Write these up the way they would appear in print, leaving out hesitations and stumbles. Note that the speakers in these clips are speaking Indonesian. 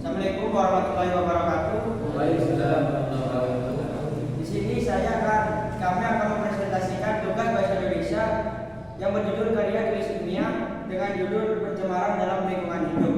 Assalamualaikum warahmatullahi wabarakatuh. Waalaikumsalam warahmatullahi wabarakatuh. Di sini kami akan mempresentasikan tugas bahasa Indonesia yang berjudul Karya Tulis Ilmiah dengan judul Pencemaran dalam Lingkungan Hidup.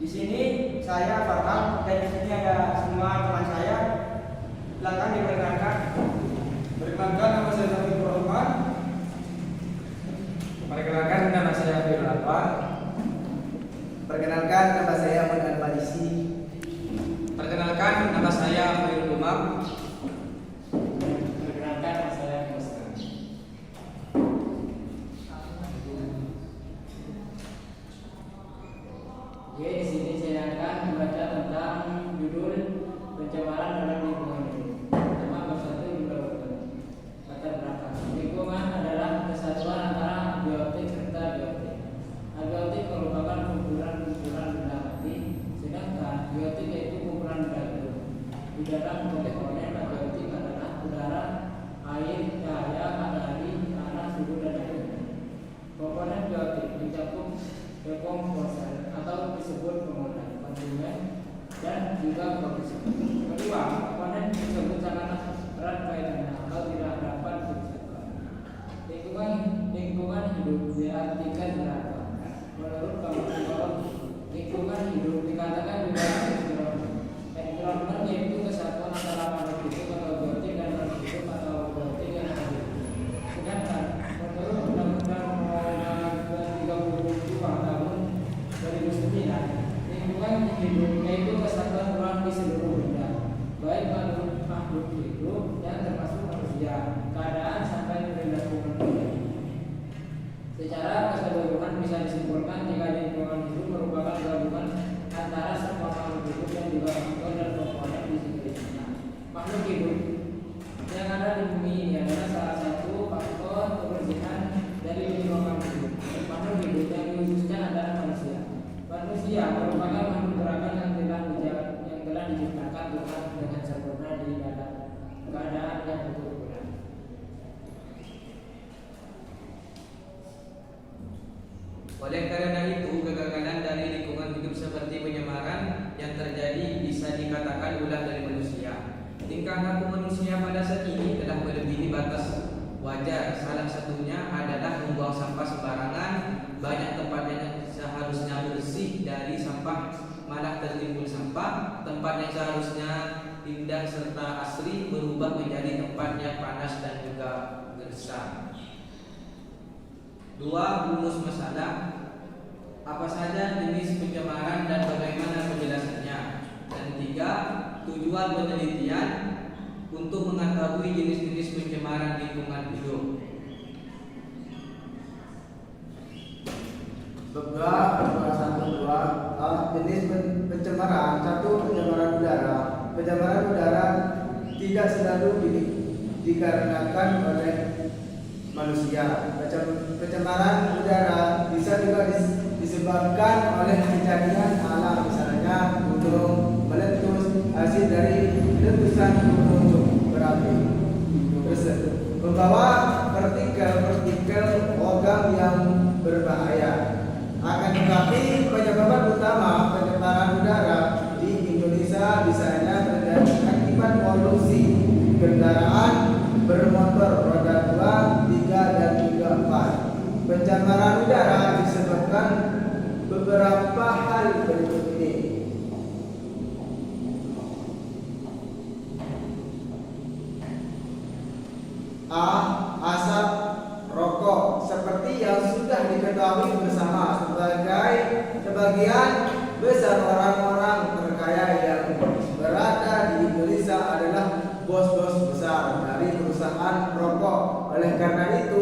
Di sini saya Farhan dan di sini ada semua teman saya. Silakan diperkenalkan. Perkenalkan, nama saya Taufik Rahman. Perkenalkan, nama saya Abdul Alfa. Perkenalkan, nama saya Muhammad Malisi. Perkenalkan, nama saya Khairul Umam. Perkenalkan, nama saya Musa. Oke, di sini saya akan membaca tentang judul pencemaran dalam lingkungan hidup. Pertama, bab 1 latar belakang. Lingkungan adalah kesatuan antara abiotik serta biotik. Abiotik merupakan kumpulan benda mati, sedangkan biotik yaitu kumpulan benda hidup. Di dalam komponen abiotik adalah udara, air, cahaya, matahari, tanah, suhu, dan lain-lain. Komponen biotik mencakup dekomposer atau disebut pengolahan konsumen dan juga produksi. Kedua, komponen tersebut sangatlah erat kaitannya atau tidak dapat dipisahkan. Lingkungan hidup diartikan beragam. Menurut kamus psikologi, lingkungan hidup dikatakan juga environment yaitu kesatuan antara makhluk hidup atau biotik dan makhluk hidup atau biotik yang hidup. Sedangkan menurut Undang-Undang Nomor 32 Tahun 2009, lingkungan hidup yaitu kesatuan ruang di seluruh benda, baik makhluk hidup yang termasuk manusia, keadaan sampai perilaku manusia. Secara keseluruhan bisa disimpulkan jika lingkungan hidup merupakan gabungan antara semua makhluk hidup yang juga faktor dan komponen di sekelilingnya. Makhluk hidup yang ada di bumi ini adalah salah satu faktor kebersihan dari lingkungan hidup. Makhluk hidup yang khususnya adalah manusia. Manusia merupakan makhluk gerakan yang telah diciptakan Tuhan dengan sempurna di dalam keadaan yang betul-betul. Oleh karena itu, kegagalan dari lingkungan hidup seperti penyemaran yang terjadi bisa dikatakan ulah dari manusia. Tingkah laku manusia pada saat ini telah melebihi batas wajar. Salah satunya adalah membuang sampah sembarangan. Banyak tempat yang seharusnya bersih dari sampah malah tertimbul sampah. Tempat yang seharusnya indah serta asri berubah menjadi tempat yang panas dan juga gersang. 2. Rumus masalah. Apa saja jenis pencemaran dan bagaimana penjelasannya. Dan 3. Tujuan penelitian untuk mengetahui jenis-jenis pencemaran lingkungan hidup. Jenis pencemaran. 1. Pencemaran udara. Pencemaran udara tidak selalu dikarenakan oleh manusia. Pencemaran udara bisa juga disebabkan oleh kejadian alam, misalnya gunung meletus, hasil dari letusan gunung berapi membawa partikel logam yang berbahaya. Akan tetapi penyebab utama pencemaran udara di Indonesia biasanya terjadi akibat polusi kendaraan bermotor roda 2, 3, dan juga 4. Pencemaran udara disebabkan beberapa hal berikut ini. A. Asap rokok. Seperti yang sudah diketahui bersama, sebagian besar orang-orang terkaya yang berada di Indonesia adalah bos-bos besar dari perusahaan rokok. Oleh karena itu,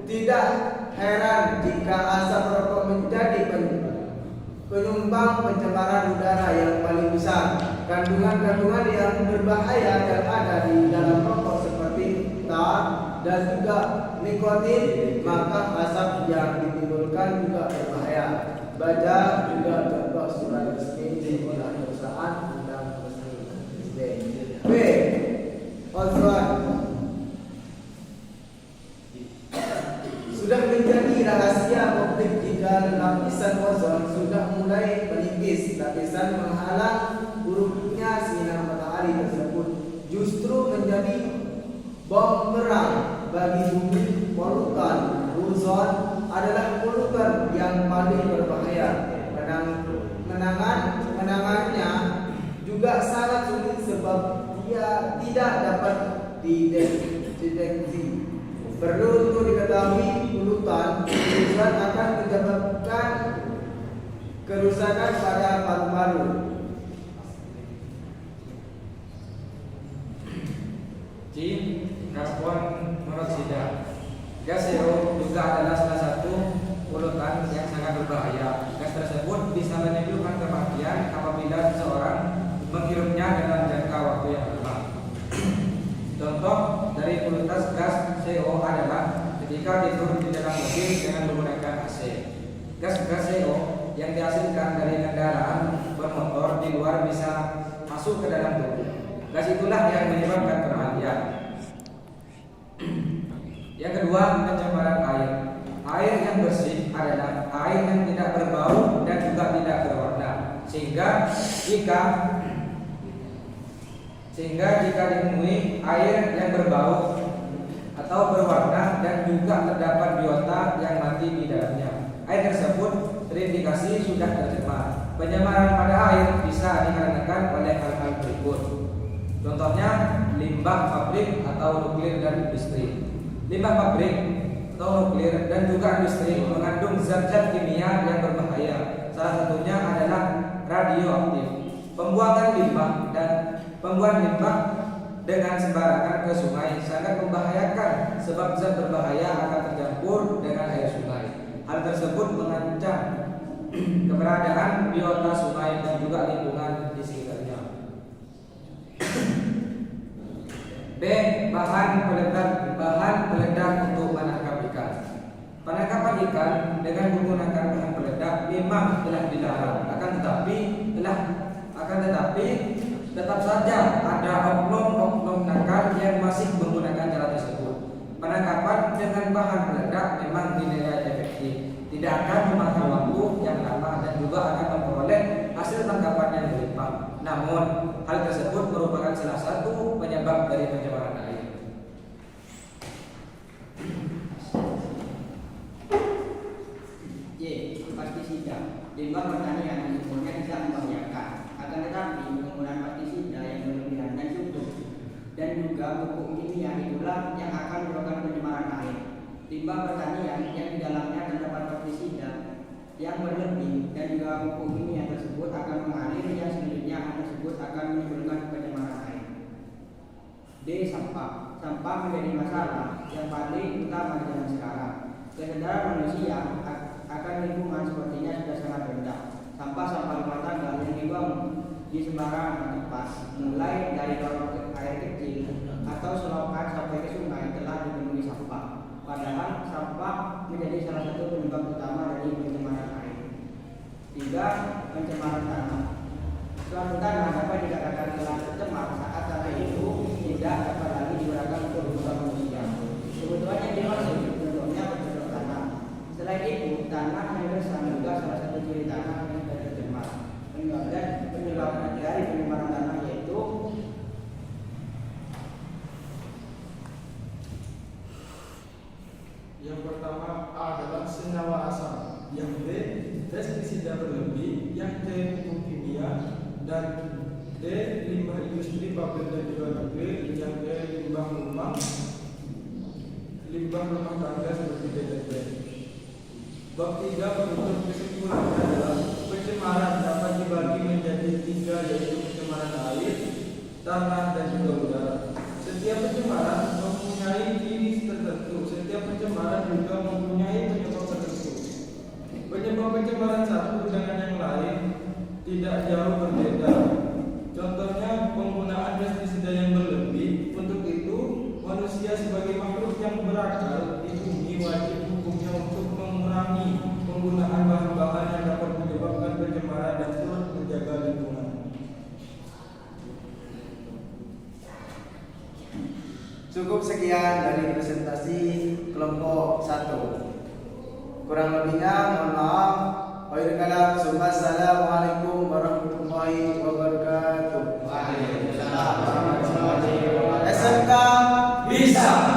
tidak heran jika asap rokok menjadi penyumbang pencemaran udara yang paling besar. Kandungan-kandungan yang berbahaya yang ada di dalam rokok seperti tar dan juga nikotin, maka asap yang ditimbulkan juga berbahaya. Baca juga contoh surat resmi oleh perusahaan undang resmi. B. Ozon. Sudah menjadi rahasia publik jika lapisan ozon sudah mulai menipis terkesan menghalang buruknya sinar matahari tersebut, justru menjadi bom perang bagi bumi. Polutan ozon adalah polutan yang paling berbahaya. Menangannya juga sangat sulit sebab dia tidak dapat dideteksi. Perlu untuk diketahui polutan ozon akan menyebabkan kerusakan pada paru-paru. C. Karbon monoksida. Gas CO juga adalah salah satu polutan yang sangat berbahaya. Gas tersebut bisa menimbulkan kematian apabila seseorang menghirupnya dalam jangka waktu yang lama. Contoh dari polutan gas CO adalah ketika tidur di dalam mobil dengan menggunakan AC. Gas-gas CO yang dihasilkan dari kendaraan bermotor di luar bisa masuk ke dalam tubuh. Gas itulah yang menyebabkan kematian. Yang kedua, pencemaran air. Air yang bersih adalah air yang tidak berbau dan juga tidak berwarna. Sehingga jika ditemui air yang berbau atau berwarna dan juga terdapat biota yang mati di dalamnya, air tersebut terindikasi sudah tercemar. Pencemaran pada air bisa dikarenakan oleh hal-hal berikut. Contohnya limbah pabrik atau nuklir dan industri. Limbah pabrik atau nuklir dan juga industri mengandung zat-zat kimia yang berbahaya. Salah satunya adalah radioaktif. Pembuangan limbah dengan sembarangan ke sungai sangat membahayakan sebab zat berbahaya akan tercampur dengan air sungai. Hal tersebut mengancam keberadaan biota sungai dan juga lingkungan di sekitarnya. B. Bahan peledak untuk menangkap ikan. Penangkapan ikan dengan menggunakan bahan peledak memang telah dilarang, akan tetapi tetap saja ada oknum-oknum nakal yang masih menggunakan cara tersebut. Penangkapan dengan bahan peledak memang dinilai efektif, tidak akan memakan waktu yang lama dan juga akan memperoleh hasil tangkapan yang berlimpah. Namun, hal tersebut merupakan salah satu penyebab dari pencemaran air. Y. Pestisida. Limbah pertanian sebenarnya tidak membahayakan, akan tetapi penggunaan pestisida yang berlebihan dan cukup dan juga pupuk kimia itulah yang akan menyebabkan pencemaran air. Limbah pertanian yang di dalamnya terdapat pestisida yang berlebih dan juga pupuk kimia tersebut akan mengalir yang selanjutnya tersebut akan menimbulkan pencemaran air. D. Sampah. Sampah menjadi masalah yang paling utama di zaman sekarang. Kesadaran manusia akan lingkungan sepertinya sudah sangat rendah. Sampah-sampah rumah tangga yang dibuang di sembarangan tempat, mulai dari lorong air kecil atau selokan sampai ke sungai telah dipenuhi sampah. Padahal sampah menjadi salah satu penyebab utama dari pencemaran air. 3. Pencemaran tanah. Suatu tanah dapat dikatakan telah tercemar saat tanah itu tidak dapat lagi digunakan untuk kebutuhan manusia. Kebutuhan yang dimaksud bentuknya bercocok tanam. Selain itu, tanah yang gersang juga salah satu ciri tanah yang sudah tercemar. Penyebab dari pencemaran tanah yaitu yang pertama A adalah senyawa asam, yang B pestisida berlebih, yang C pupuk kimia, dan D limbah industri, pabrik dan juga nuklir, yang E limbah rumah tangga seperti deterjen. Bab 3 penutup kesimpulannya adalah pencemaran dapat dibagi menjadi 3, yaitu pencemaran air, tanah, dan juga udara. Setiap pencemaran mempunyai ciri tertentu. Setiap pencemaran juga mempunyai penyebab tertentu. Penyebab pencemaran satu dengan yang lain tidak jauh berbeda. Contohnya penggunaan pestisida yang berlebih. Untuk itu, manusia sebagai makhluk yang berakal di bumi wajib hukumnya untuk mengurangi penggunaan bahan-bahan yang dapat menyebabkan pencemaran dan turut menjaga lingkungan. Cukup sekian dari presentasi kelompok 1. Kurang lebihnya mohon maaf. Wassalamualaikum warahmatullahi wabarakatuh. Bisa.